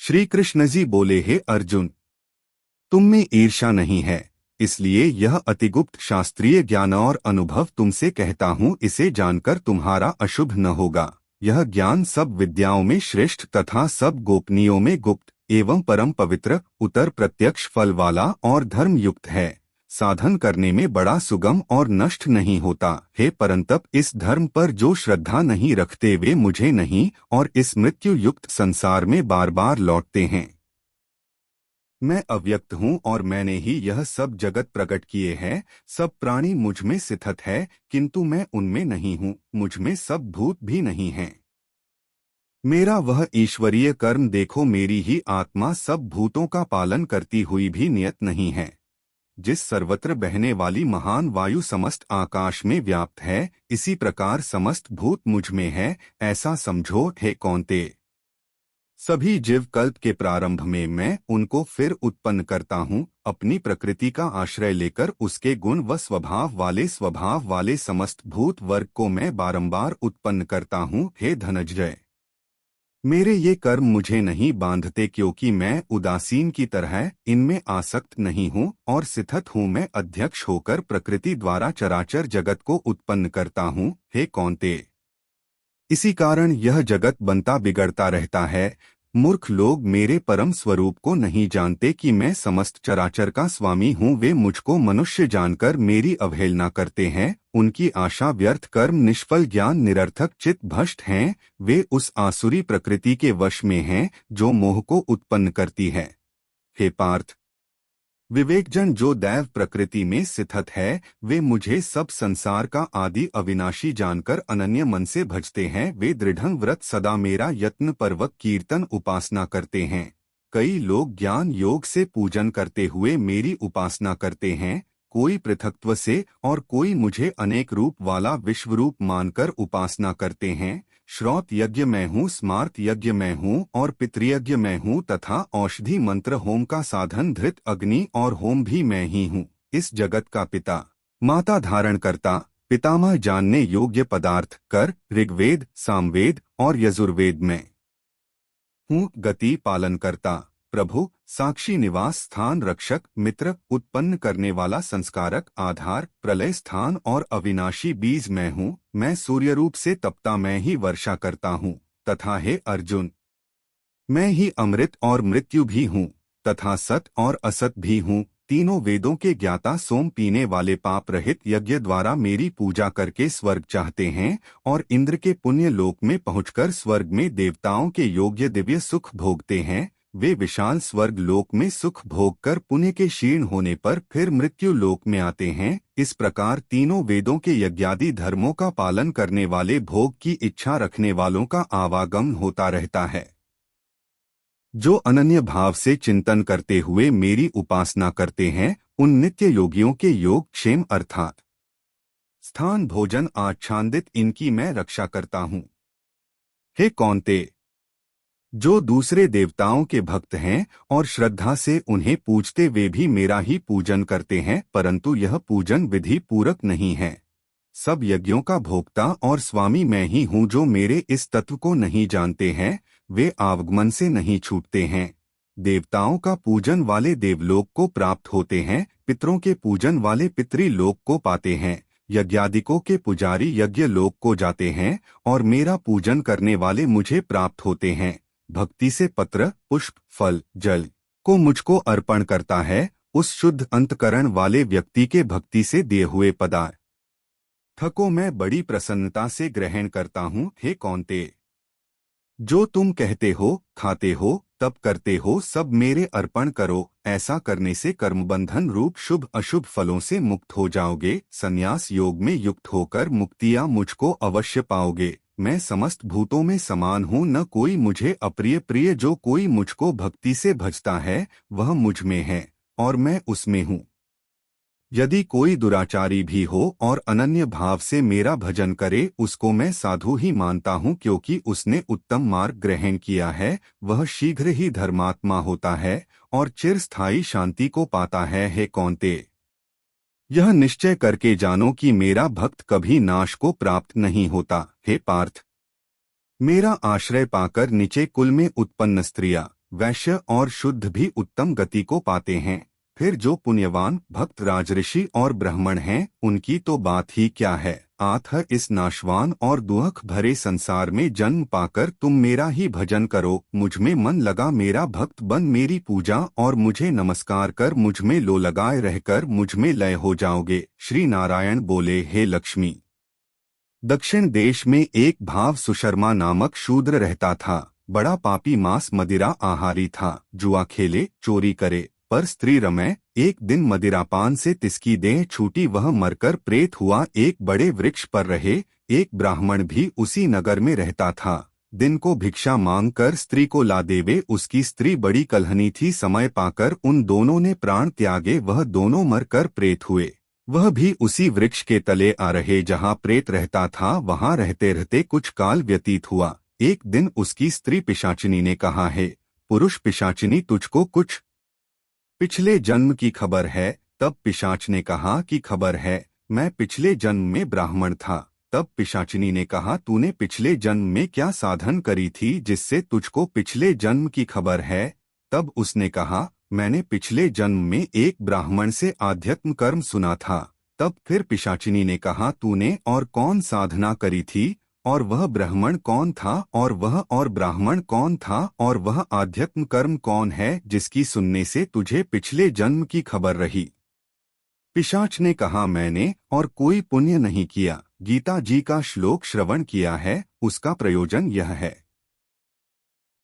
श्री कृष्ण जी बोले, हे अर्जुन, तुम में ईर्ष्या नहीं है, इसलिए यह अतिगुप्त शास्त्रीय ज्ञान और अनुभव तुमसे कहता हूँ, इसे जानकर तुम्हारा अशुभ न होगा। यह ज्ञान सब विद्याओं में श्रेष्ठ तथा सब गोपनीयों में गुप्त एवं परम पवित्र, उत्तर प्रत्यक्ष फल वाला और धर्म युक्त है। साधन करने में बड़ा सुगम और नष्ट नहीं होता। हे परंतप, इस धर्म पर जो श्रद्धा नहीं रखते वे मुझे नहीं और इस मृत्यु युक्त संसार में बार बार लौटते हैं। मैं अव्यक्त हूँ और मैंने ही यह सब जगत प्रकट किए हैं। सब प्राणी मुझ में स्थित है, किंतु मैं उनमें नहीं हूँ। मुझ में सब भूत भी नहीं हैं। मेरा वह ईश्वरीय कर्म देखो, मेरी ही आत्मा सब भूतों का पालन करती हुई भी नियत नहीं है। जिस सर्वत्र बहने वाली महान वायु समस्त आकाश में व्याप्त है, इसी प्रकार समस्त भूत मुझ में है, ऐसा समझो। हे कौन्तेय, सभी जीव कल्प के प्रारंभ में मैं उनको फिर उत्पन्न करता हूँ। अपनी प्रकृति का आश्रय लेकर उसके गुण व स्वभाव वाले समस्त भूत वर्ग को मैं बारंबार उत्पन्न करता हूँ। हे धनंजय, मेरे ये कर्म मुझे नहीं बांधते, क्योंकि मैं उदासीन की तरह इनमें आसक्त नहीं हूँ और स्थित हूँ। मैं अध्यक्ष होकर प्रकृति द्वारा चराचर जगत को उत्पन्न करता हूँ। हे कौन्तेय, इसी कारण यह जगत बनता बिगड़ता रहता है। मूर्ख लोग मेरे परम स्वरूप को नहीं जानते कि मैं समस्त चराचर का स्वामी हूँ। वे मुझको मनुष्य जानकर मेरी अवहेलना करते हैं। उनकी आशा व्यर्थ, कर्म निष्फल, ज्ञान निरर्थक, चित्त भ्रष्ट हैं। वे उस आसुरी प्रकृति के वश में हैं जो मोह को उत्पन्न करती है। हे पार्थ, विवेकजन जो दैव प्रकृति में स्थित है, वे मुझे सब संसार का आदि अविनाशी जानकर अनन्य मन से भजते हैं। वे दृढ़ व्रत सदा मेरा यत्न पर्वक कीर्तन उपासना करते हैं। कई लोग ज्ञान योग से पूजन करते हुए मेरी उपासना करते हैं, कोई पृथक्त्व से और कोई मुझे अनेक रूप वाला विश्वरूप मानकर उपासना करते हैं। श्रौत यज्ञ मैं हूँ, स्मार्त यज्ञ मैं हूँ और पितृयज्ञ मैं हूँ तथा औषधि मंत्र होम का साधन धृत अग्नि और होम भी मैं ही हूँ। इस जगत का पिता माता धारण करता, पितामह जानने योग्य पदार्थ कर, ऋग्वेद, सामवेद और यजुर्वेद में हूँ। गति पालन करता, प्रभु, साक्षी, निवास स्थान, रक्षक, मित्र, उत्पन्न करने वाला, संस्कारक, आधार, प्रलय स्थान और अविनाशी बीज मैं हूँ। मैं सूर्य रूप से तपता, मैं ही वर्षा करता हूँ। तथा हे अर्जुन, मैं ही अमृत और मृत्यु भी हूँ तथा सत और असत भी हूँ। तीनों वेदों के ज्ञाता, सोम पीने वाले, पाप रहित, यज्ञ द्वारा मेरी पूजा करके स्वर्ग चाहते हैं और इंद्र के पुण्य लोक में पहुंचकर स्वर्ग में देवताओं के योग्य दिव्य सुख भोगते हैं। वे विशाल स्वर्ग लोक में सुख भोगकर पुण्य के क्षीण होने पर फिर मृत्यु लोक में आते हैं। इस प्रकार तीनों वेदों के यज्ञादि धर्मों का पालन करने वाले, भोग की इच्छा रखने वालों का आवागमन होता रहता है। जो अनन्य भाव से चिंतन करते हुए मेरी उपासना करते हैं, उन नित्य योगियों के योग क्षेम अर्थात स्थान, भोजन आच्छादित, इनकी मैं रक्षा करता हूँ। हे कौन्तेय, जो दूसरे देवताओं के भक्त हैं और श्रद्धा से उन्हें पूजते, वे भी मेरा ही पूजन करते हैं, परंतु यह पूजन विधि पूरक नहीं है। सब यज्ञों का भोक्ता और स्वामी मैं ही हूँ। जो मेरे इस तत्व को नहीं जानते हैं, वे आवागमन से नहीं छूटते हैं। देवताओं का पूजन वाले देवलोक को प्राप्त होते हैं, पितरों के पूजन वाले पितृलोक को पाते हैं, यज्ञादिकों के पुजारी यज्ञ लोक को जाते हैं और मेरा पूजन करने वाले मुझे प्राप्त होते हैं। भक्ति से पत्र, पुष्प, फल, जल को मुझको अर्पण करता है, उस शुद्ध अंतकरण वाले व्यक्ति के भक्ति से दिए हुए पदार्थ को मैं बड़ी प्रसन्नता से ग्रहण करता हूँ। हे कौन्तेय, जो तुम कहते हो, खाते हो, तप करते हो, सब मेरे अर्पण करो। ऐसा करने से कर्मबंधन रूप शुभ अशुभ फलों से मुक्त हो जाओगे। संन्यास योग में युक्त होकर मुक्तियाँ मुझको अवश्य पाओगे। मैं समस्त भूतों में समान हूँ, न कोई मुझे अप्रिय प्रिय। जो कोई मुझको भक्ति से भजता है, वह मुझ में है और मैं उसमें हूँ। यदि कोई दुराचारी भी हो और अनन्य भाव से मेरा भजन करे, उसको मैं साधु ही मानता हूँ, क्योंकि उसने उत्तम मार्ग ग्रहण किया है। वह शीघ्र ही धर्मात्मा होता है और चिरस्थायी शांति को पाता है। हे कौन्तेय, यह निश्चय करके जानो कि मेरा भक्त कभी नाश को प्राप्त नहीं होता। हे पार्थ, मेरा आश्रय पाकर नीचे कुल में उत्पन्न स्त्रियां, वैश्य और शुद्ध भी उत्तम गति को पाते हैं। फिर जो पुण्यवान भक्त राजऋषि और ब्राह्मण हैं, उनकी तो बात ही क्या है। आथ इस नाशवान और दुख भरे संसार में जन्म पाकर तुम मेरा ही भजन करो, मुझ में मन लगा मेरा भक्त बन मेरी पूजा और मुझे नमस्कार कर मुझ में लो लगाए रहकर मुझ में लय हो जाओगे। श्री नारायण बोले, हे लक्ष्मी, दक्षिण देश में एक भाव सुशर्मा नामक शूद्र रहता था। बड़ा पापी, मांस मदिरा आहारी था। जुआ खेले, चोरी करे, पर स्त्री रमे। एक दिन मदिरापान से तिसकी देह छूटी, वह मरकर प्रेत हुआ। एक बड़े वृक्ष पर रहे एक ब्राह्मण भी उसी नगर में रहता था। दिन को भिक्षा मांगकर स्त्री को ला देवे। उसकी स्त्री बड़ी कलहनी थी। समय पाकर उन दोनों ने प्राण त्यागे। वह दोनों मरकर प्रेत हुए। वह भी उसी वृक्ष के तले आ रहे जहाँ प्रेत रहता था। वहाँ रहते रहते कुछ काल व्यतीत हुआ। एक दिन उसकी स्त्री पिशाचिनी ने कहा, है पुरुष पिशाचिनी, तुझको कुछ पिछले जन्म की खबर है? तब पिशाच ने कहा कि खबर है, मैं पिछले जन्म में ब्राह्मण था। तब पिशाचिनी ने कहा, तूने पिछले जन्म में क्या साधन करी थी जिससे तुझको पिछले जन्म की खबर है? तब उसने कहा, मैंने पिछले जन्म में एक ब्राह्मण से आध्यात्म कर्म सुना था। तब फिर पिशाचिनी ने कहा, तूने और कौन साधना करी थी? और वह ब्राह्मण कौन था? और ब्राह्मण कौन था? और वह आध्यात्म कर्म कौन है जिसकी सुनने से तुझे पिछले जन्म की खबर रही? पिशाच ने कहा, मैंने और कोई पुण्य नहीं किया। गीता जी का श्लोक श्रवण किया है, उसका प्रयोजन यह है।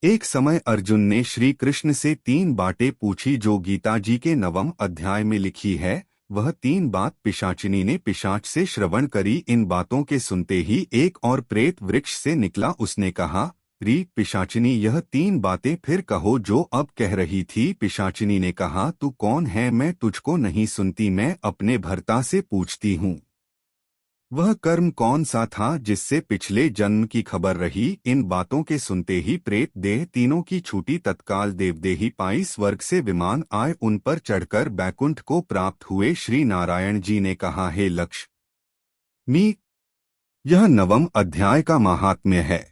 एक समय अर्जुन ने श्री कृष्ण से 3 बातें पूछी जो गीता जी के 9वें अध्याय में लिखी है। वह 3 बात पिशाचिनी ने पिशाच से श्रवण करी। इन बातों के सुनते ही एक और प्रेत वृक्ष से निकला। उसने कहा, री पिशाचिनी, यह 3 बातें फिर कहो जो अब कह रही थी। पिशाचिनी ने कहा, तू कौन है? मैं तुझको नहीं सुनती, मैं अपने भर्ता से पूछती हूँ। वह कर्म कौन सा था जिससे पिछले जन्म की खबर रही? इन बातों के सुनते ही प्रेत देह तीनों की छूटी। तत्काल देवदेही पाई स्वर्ग से विमान आए, उन पर चढ़कर बैकुंठ को प्राप्त हुए। श्री नारायण जी ने कहा, हे लक्ष्मी, यह 9वें अध्याय का महात्म्य है।